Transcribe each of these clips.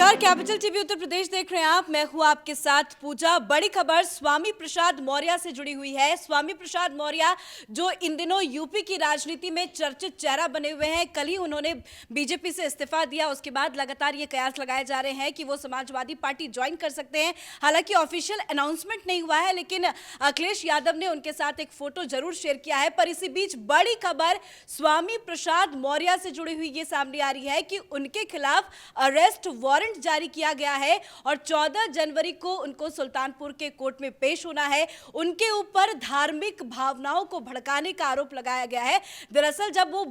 नमस्कार, capital TV Uttar Pradesh देख रहे हैं आप। मैं हूं आपके साथ पूजा। बड़ी खबर स्वामी प्रसाद मौर्य से जुड़ी हुई है। स्वामी प्रसाद मौर्य जो इन दिनों यूपी की राजनीति में चर्चित चेहरा बने हुए हैं। कल ही उन्होंने बीजेपी से इस्तीफा दिया, उसके बाद लगातार ये कयास लगाए जा रहे हैं कि वो समाजवादी पार्टी ज्वाइन कर सकते हैं। हालांकि ऑफिशियल अनाउंसमेंट नहीं हुआ है, लेकिन अखिलेश यादव ने उनके साथ एक फोटो जरूर शेयर किया है। पर इसी बीच बड़ी खबर स्वामी प्रसाद मौर्य से जुड़ी हुई ये सामने आ रही है कि उनके खिलाफ अरेस्ट वारंट जारी किया गया है और 14 जनवरी को उनको सुल्तानपुर के कोर्ट में पेश होना है। उनके ऊपर धार्मिक भावनाओं को भड़काने का आरोप लगाया गया है। दरअसल जब वो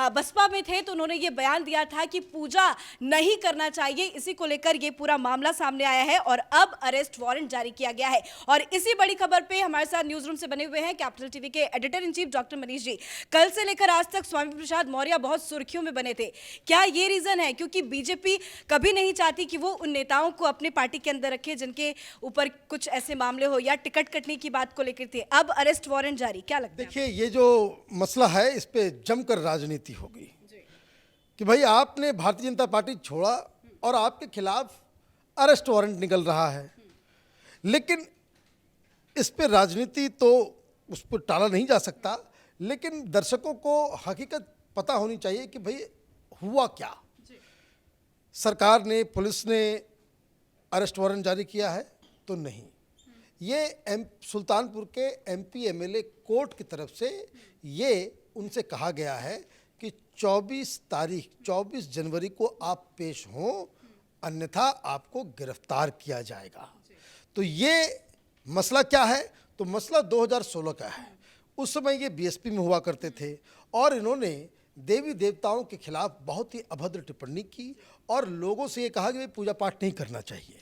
बसपा में थे तो उन्होंने ये बयान दिया था कि पूजा नहीं करना चाहिए। इसी को लेकर ये पूरा मामला सामने आया है और अब अरेस्ट वारंट जारी किया गया है। और इसी बड़ी खबर पे हमारे साथ न्यूज रूम से बने हुए हैं कैपिटल टीवी के editor in chief doctor Manish ji. कल से लेकर आज तक स्वामी प्रसाद मौर्य बहुत सुर्खियों में बने थे। क्या ये रीजन है क्योंकि बीजेपी कभी नहीं चाहती कि वो उन नेताओं को अपने पार्टी के अंदर रखे जिनके ऊपर कुछ ऐसे मामले हो या टिकट कटने की बात को लेकर थे? अब अरेस्ट वारंट जारी, क्या लगता है? देखिए, ये जो मसला है इस पे जमकर राजनीति होगी कि भाई आपने भारतीय जनता पार्टी छोड़ा और आपके खिलाफ अरेस्ट वारंट निकल रहा है, लेकिन इस पे राजनीति तो उस पर टाला नहीं जा सकता। लेकिन दर्शकों को हकीकत पता होनी चाहिए कि भाई हुआ क्या। सरकार ने, पुलिस ने अरेस्ट वारंट जारी किया है तो नहीं, ये सुल्तानपुर के एमपी एमएलए कोर्ट की तरफ से ये उनसे कहा गया है कि 24 जनवरी को आप पेश हों, अन्यथा आपको गिरफ्तार किया जाएगा। तो ये मसला क्या है? तो मसला 2016 का है। उस समय ये बीएसपी में हुआ करते थे और इन्होंने देवी देवताओं के खिलाफ बहुत ही अभद्र टिप्पणी की और लोगों से ये कहा कि पूजा पाठ नहीं करना चाहिए।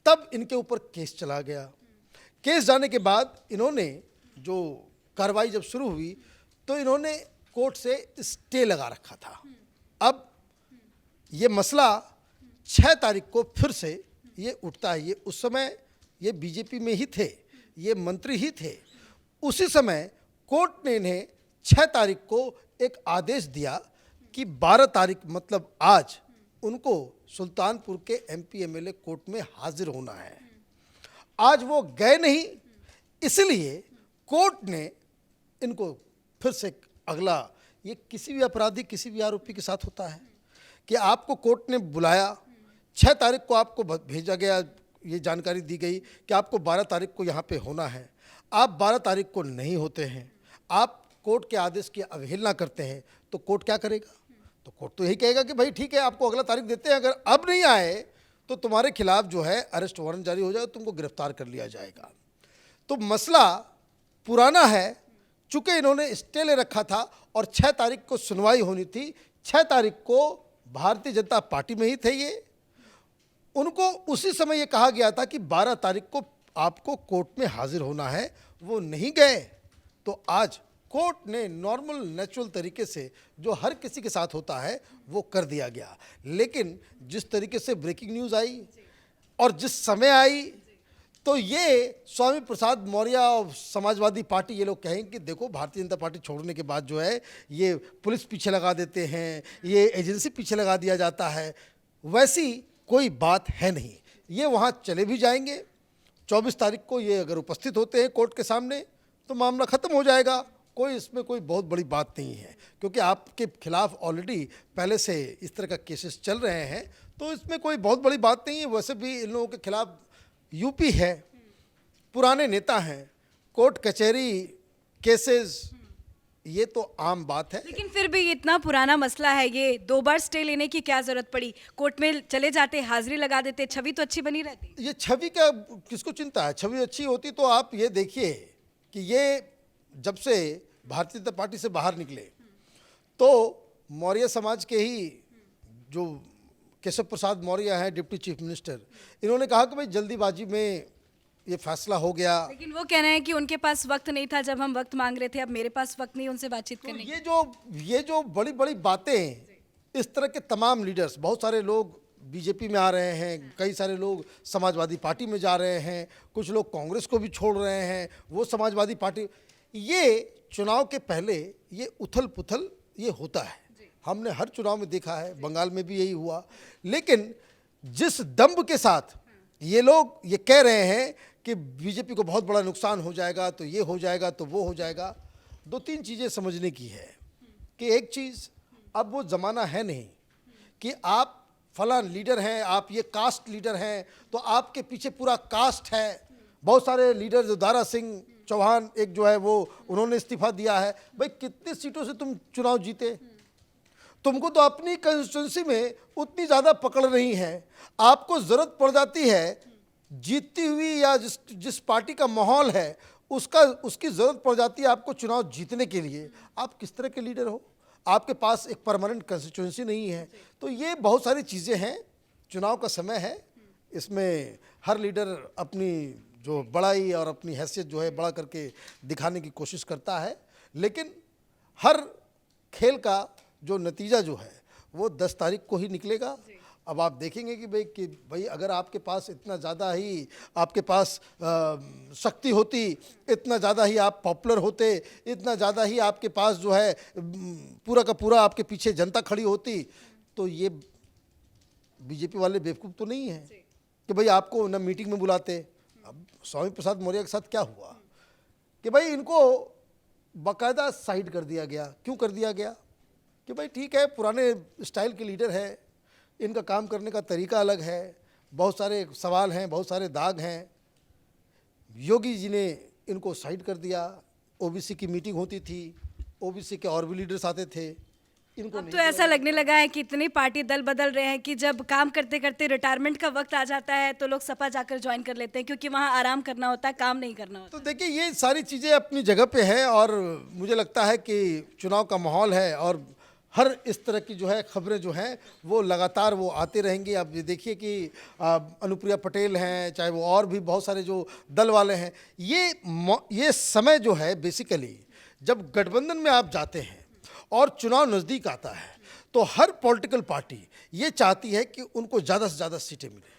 तब इनके ऊपर केस चला गया। केस जाने के बाद इन्होंने जो कार्रवाई जब शुरू हुई तो इन्होंने कोर्ट से स्टे लगा रखा था। अब ये मसला 6 तारीख को फिर से ये उठता है। ये उस समय ये बीजेपी में ही थे, ये मंत्री ही थे। उसी समय कोर्ट ने इन्हें 6 तारीख को एक आदेश दिया कि 12 तारीख मतलब आज उनको सुल्तानपुर के एमपी एमएलए कोर्ट में हाजिर होना है। आज वो गए नहीं, इसलिए कोर्ट ने इनको फिर से अगला, ये किसी भी अपराधी, किसी भी आरोपी के साथ होता है कि आपको कोर्ट ने बुलाया, 6 तारीख को आपको भेजा गया, ये जानकारी दी गई कि आपको 12 तारीख को यहाँ पे होना है। आप 12 तारीख को नहीं होते हैं, आप कोर्ट के आदेश की अवहेलना करते हैं, तो कोर्ट क्या करेगा? तो कोर्ट तो यही कहेगा कि भाई ठीक है, आपको अगला तारीख देते हैं, अगर अब नहीं आए तो तुम्हारे खिलाफ जो है अरेस्ट वारंट जारी हो जाएगा, तुमको गिरफ्तार कर लिया जाएगा। तो मसला पुराना है, चूंकि इन्होंने स्टे ले रखा था और 6 तारीख को सुनवाई होनी थी। 6 तारीख को भारतीय जनता पार्टी में ही थे ये, उनको उसी समय ये कहा गया था कि 12 तारीख को आपको कोर्ट में हाजिर होना है, वो नहीं गए। तो आज कोर्ट ने नॉर्मल नेचुरल तरीके से जो हर किसी के साथ होता है वो कर दिया गया। लेकिन जिस तरीके से ब्रेकिंग न्यूज़ आई और जिस समय आई, तो ये स्वामी प्रसाद मौर्य और समाजवादी पार्टी ये लोग कहेंगे कि देखो भारतीय जनता पार्टी छोड़ने के बाद जो है ये पुलिस पीछे लगा देते हैं, ये एजेंसी पीछे लगा दिया जाता है। वैसी कोई बात है नहीं, ये वहाँ चले भी जाएंगे। 24 तारीख को ये अगर उपस्थित होते हैं कोर्ट के सामने तो मामला ख़त्म हो जाएगा। कोई इसमें कोई बहुत बड़ी बात नहीं है, क्योंकि आपके खिलाफ ऑलरेडी पहले से इस तरह का केसेस चल रहे हैं, तो इसमें कोई बहुत बड़ी बात नहीं है। वैसे भी इन लोगों के खिलाफ यूपी है, पुराने नेता हैं, कोर्ट कचहरी केसेस, ये तो आम बात है। लेकिन फिर भी इतना पुराना मसला है, ये 2 बार स्टे लेने की क्या जरूरत पड़ी? कोर्ट में चले जाते, हाजिरी लगा देते, छवि तो अच्छी बनी रहती। ये छवि का किसको चिंता है? छवि अच्छी होती तो आप ये देखिए कि ये जब से भारतीय जनता पार्टी से बाहर निकले तो मौर्य समाज के ही जो केशव प्रसाद मौर्य हैं, डिप्टी चीफ मिनिस्टर, इन्होंने कहा कि भाई जल्दीबाजी में ये फैसला हो गया। लेकिन वो कह रहे हैं कि उनके पास वक्त नहीं था जब हम वक्त मांग रहे थे, अब मेरे पास वक्त नहीं उनसे बातचीत करने की। ये जो बड़ी बड़ी बातें, इस तरह के तमाम लीडर्स, बहुत सारे लोग बीजेपी में आ रहे हैं, कई सारे लोग समाजवादी पार्टी में जा रहे हैं, कुछ लोग कांग्रेस को भी छोड़ रहे हैं, वो समाजवादी पार्टी, ये चुनाव के पहले ये उथल पुथल ये होता है। हमने हर चुनाव में देखा है, बंगाल में भी यही हुआ। लेकिन जिस दंभ के साथ ये लोग ये कह रहे हैं कि बीजेपी को बहुत बड़ा नुकसान हो जाएगा, तो ये हो जाएगा, तो वो हो जाएगा, 2-3 चीज़ें समझने की है कि एक चीज़, अब वो ज़माना है नहीं कि आप फलां लीडर हैं, आप ये कास्ट लीडर हैं तो आपके पीछे पूरा कास्ट है। बहुत सारे लीडर, जो दारा सिंह चौहान एक जो है वो, उन्होंने इस्तीफा दिया है। भाई कितनी सीटों से तुम चुनाव जीते? तुमको तो अपनी कंस्टिट्यूंसी में उतनी ज़्यादा पकड़ नहीं है, आपको ज़रूरत पड़ जाती है जीतती हुई, या जिस पार्टी का माहौल है उसकी ज़रूरत पड़ जाती है आपको चुनाव जीतने के लिए। आप किस तरह के लीडर हो? आपके पास एक परमानेंट कंस्टिट्यूंसी नहीं है। तो ये बहुत सारी चीज़ें हैं। चुनाव का समय है, इसमें हर लीडर अपनी जो बड़ाई और अपनी हैसियत जो है बड़ा करके दिखाने की कोशिश करता है, लेकिन हर खेल का जो नतीजा जो है वो 10 तारीख को ही निकलेगा। अब आप देखेंगे कि भाई अगर आपके पास इतना ज़्यादा ही आपके पास शक्ति होती, इतना ज़्यादा ही आप पॉपुलर होते, इतना ज़्यादा ही आपके पास जो है पूरा का पूरा आपके पीछे जनता खड़ी होती, तो ये बीजेपी वाले बेवकूफ़ तो नहीं है कि भाई आपको न मीटिंग में बुलाते। अब स्वामी प्रसाद मौर्य के साथ क्या हुआ कि भाई इनको बाकायदा साइड कर दिया गया। क्यों कर दिया गया? कि भाई ठीक है, पुराने स्टाइल के लीडर है, इनका काम करने का तरीका अलग है, बहुत सारे सवाल हैं, बहुत सारे दाग हैं। योगी जी ने इनको साइड कर दिया। ओबीसी की मीटिंग होती थी, ओबीसी के और भी लीडर्स आते थे, इनको अब तो ऐसा लगने लगा है कि इतनी पार्टी दल बदल रहे हैं कि जब काम करते करते रिटायरमेंट का वक्त आ जाता है तो लोग सपा जाकर ज्वाइन कर लेते हैं, क्योंकि वहाँ आराम करना होता है, काम नहीं करना होता। तो देखिए, ये सारी चीज़ें अपनी जगह पे है और मुझे लगता है कि चुनाव का माहौल है और हर इस तरह की जो है खबरें जो हैं वो लगातार वो आते रहेंगी। आप ये देखिए कि अनुप्रिया पटेल हैं, चाहे वो और भी बहुत सारे जो दल वाले हैं, ये समय जो है बेसिकली जब गठबंधन में आप जाते हैं और चुनाव नज़दीक आता है तो हर पॉलिटिकल पार्टी ये चाहती है कि उनको ज़्यादा से ज़्यादा सीटें मिलें,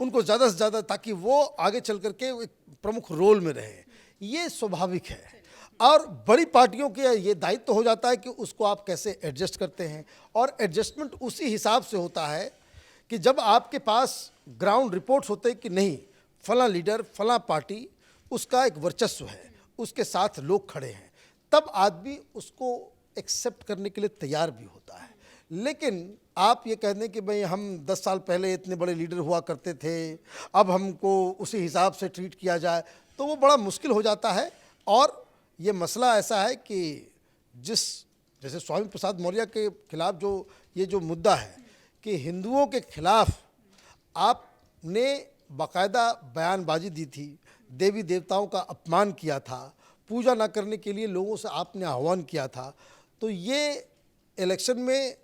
उनको ज़्यादा से ज़्यादा, ताकि वो आगे चल करके एक प्रमुख रोल में रहे। ये स्वाभाविक है और बड़ी पार्टियों के ये दायित्व तो हो जाता है कि उसको आप कैसे एडजस्ट करते हैं, और एडजस्टमेंट उसी हिसाब से होता है कि जब आपके पास ग्राउंड रिपोर्ट्स होते हैं कि नहीं, फलां लीडर, फलां पार्टी, उसका एक वर्चस्व है, उसके साथ लोग खड़े हैं, तब आदमी उसको एक्सेप्ट करने के लिए तैयार भी होता है। लेकिन आप ये कह दें कि भाई हम 10 साल पहले इतने बड़े लीडर हुआ करते थे, अब हमको उसी हिसाब से ट्रीट किया जाए, तो वो बड़ा मुश्किल हो जाता है। और ये मसला ऐसा है कि जैसे स्वामी प्रसाद मौर्य के खिलाफ जो ये जो मुद्दा है कि हिंदुओं के खिलाफ आपने बाकायदा बयानबाजी दी थी, देवी देवताओं का अपमान किया था, पूजा ना करने के लिए लोगों से आपने आह्वान किया था, तो ये इलेक्शन में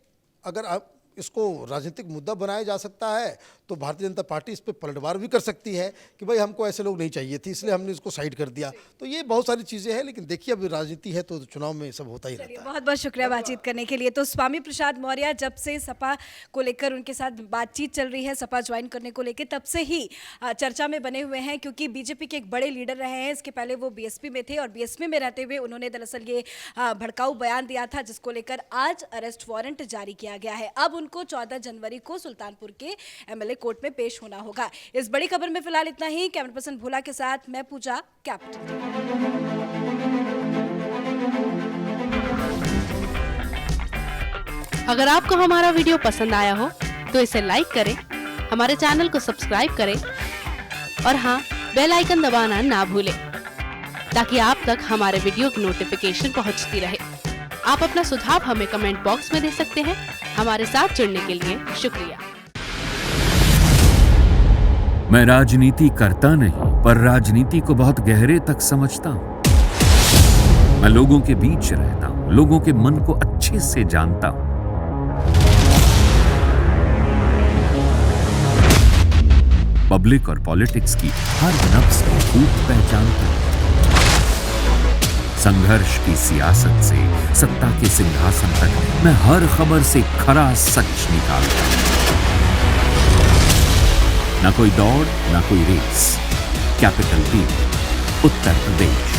अगर आप इसको राजनीतिक मुद्दा बनाया जा सकता है तो भारतीय जनता पार्टी इस पर पलटवार भी कर सकती है कि भाई हमको ऐसे लोग नहीं चाहिए थे, इसलिए हमने इसको साइड कर दिया। तो ये बहुत सारी चीज़ें हैं, लेकिन देखिए अभी राजनीति है तो चुनाव में सब होता ही रहता है। बहुत बहुत शुक्रिया बातचीत करने के लिए। तो स्वामी प्रसाद मौर्य, जब से सपा को लेकर उनके साथ बातचीत चल रही है, सपा ज्वाइन करने को लेकर, तब से ही चर्चा में बने हुए हैं, क्योंकि बीजेपी के एक बड़े लीडर रहे हैं। इसके पहले वो बीएसपी में थे और बीएसपी में रहते हुए उन्होंने दरअसल ये भड़काऊ बयान दिया था, जिसको लेकर आज अरेस्ट वारंट जारी किया गया है। अब उनको 14 जनवरी को सुल्तानपुर के एमएलए कोर्ट में पेश होना होगा। इस बड़ी खबर में फिलहाल इतना ही। कैमरा पर्सन भोला के साथ मैं पूजा, कैपिटल। अगर आपको हमारा वीडियो पसंद आया हो तो इसे लाइक करें, हमारे चैनल को सब्सक्राइब करें और हाँ, बेल आइकन दबाना ना भूलें ताकि आप तक हमारे वीडियो की नोटिफिकेशन पहुंचती रहे। आप अपना सुझाव हमें कमेंट बॉक्स में दे सकते हैं। हमारे साथ जुड़ने के लिए शुक्रिया। मैं राजनीति करता नहीं, पर राजनीति को बहुत गहरे तक समझता हूं। मैं लोगों के बीच रहता हूं, लोगों के मन को अच्छे से जानता हूं। पब्लिक और पॉलिटिक्स की हर नब्ज को खूब पहचानता हूं। संघर्ष की सियासत से सत्ता के सिंहासन तक मैं हर खबर से खरा सच निकालता हूं। ना कोई दौड़, ना कोई race. Capital TV, Uttar Pradesh.